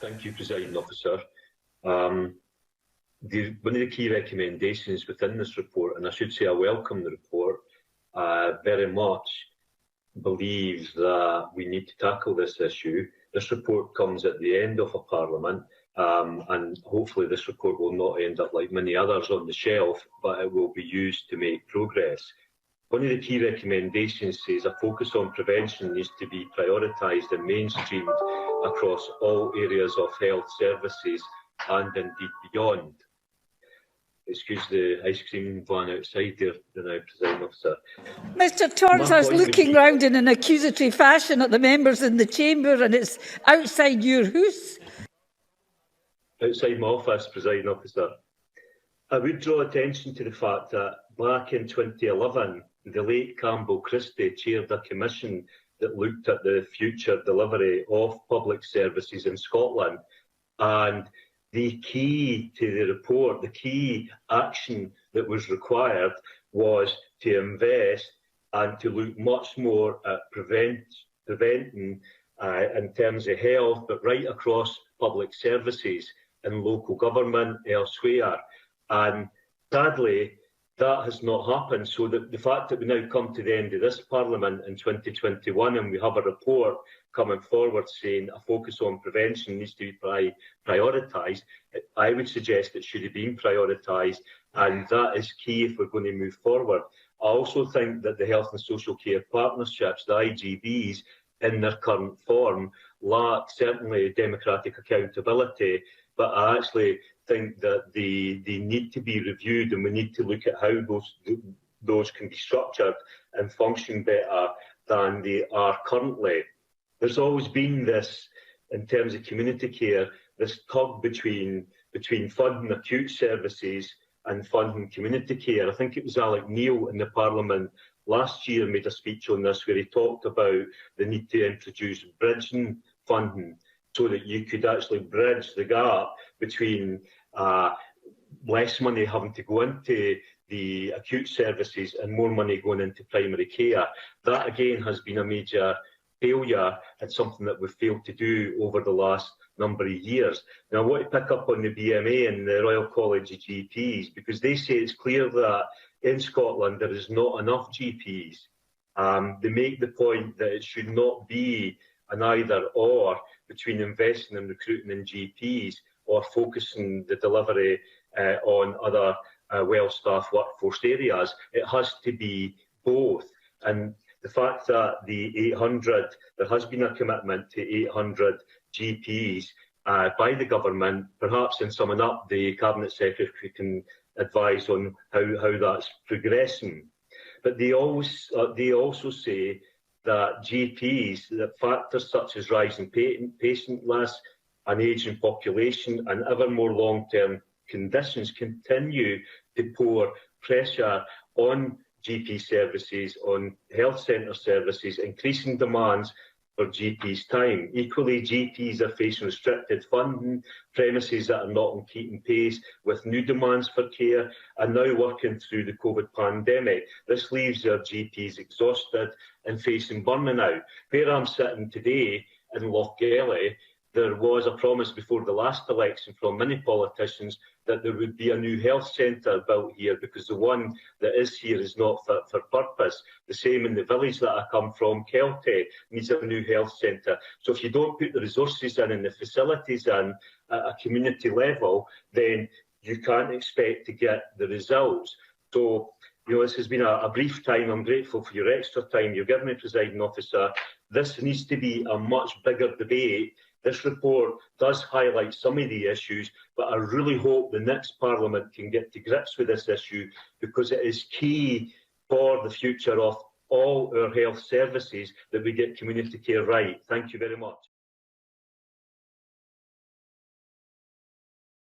Thank you, Presiding Officer. One of the key recommendations within this report, and I should say I welcome the report, very much believe that we need to tackle this issue. This report comes at the end of a parliament, and hopefully this report will not end up like many others on the shelf, but it will be used to make progress. One of the key recommendations says a focus on prevention needs to be prioritised and mainstreamed across all areas of health services and indeed beyond. Excuse the ice cream van outside there, now, Presiding Officer. Mr Torrance, I was looking round in an accusatory fashion at the members in the chamber, and it's outside your house. Outside my office, Presiding Officer. I would draw attention to the fact that back in 2011, the late Campbell Christie chaired a commission that looked at the future delivery of public services in Scotland. And the key to the report, the key action that was required was to invest and to look much more at preventing in terms of health, but right across public services in local government, elsewhere. And sadly, that has not happened. So the fact that we now come to the end of this Parliament in 2021 and we have a report coming forward saying a focus on prevention needs to be prioritised, I would suggest it should have been prioritised, and that is key if we're going to move forward. I also think that the Health and Social Care Partnerships, the IGBs, in their current form, lack certainly democratic accountability, but I actually think that they need to be reviewed, and we need to look at how those can be structured and function better than they are currently. There's always been this, in terms of community care, this tug between funding acute services and funding community care. I think it was Alec Neil in the Parliament last year made a speech on this where he talked about the need to introduce bridging funding so that you could actually bridge the gap between less money having to go into the acute services and more money going into primary care. That again has been a major failure and something that we've failed to do over the last number of years. Now I want to pick up on the BMA and the Royal College of GPs, because they say it's clear that in Scotland there is not enough GPs. They make the point that it should not be an either or between investing and recruiting in GPs or focusing the delivery on other well-staffed workforce areas. It has to be both. And the fact that there has been a commitment to 800 GPs by the government, perhaps in summing up, the Cabinet Secretary can advise on how that's progressing. But they also say that GPs, that factors such as rising patient lists, an ageing population and ever more long-term conditions continue to pour pressure on GP services, on health centre services, increasing demands for GPs' time. Equally, GPs are facing restricted funding, premises that are not on keeping pace with new demands for care, and now working through the COVID pandemic. This leaves our GPs exhausted and facing burning out. Where I'm sitting today in Lochgelly, there was a promise before the last election from many politicians that there would be a new health centre built here because the one that is here is not fit for purpose. The same in the village that I come from, Kelty, needs a new health centre. So if you don't put the resources in and the facilities in at a community level, then you can't expect to get the results. So, this has been a brief time. I'm grateful for your extra time you've given me, Presiding Officer. This needs to be a much bigger debate. This report does highlight some of the issues, but I really hope the next Parliament can get to grips with this issue, because it is key for the future of all our health services that we get community care right. Thank you very much.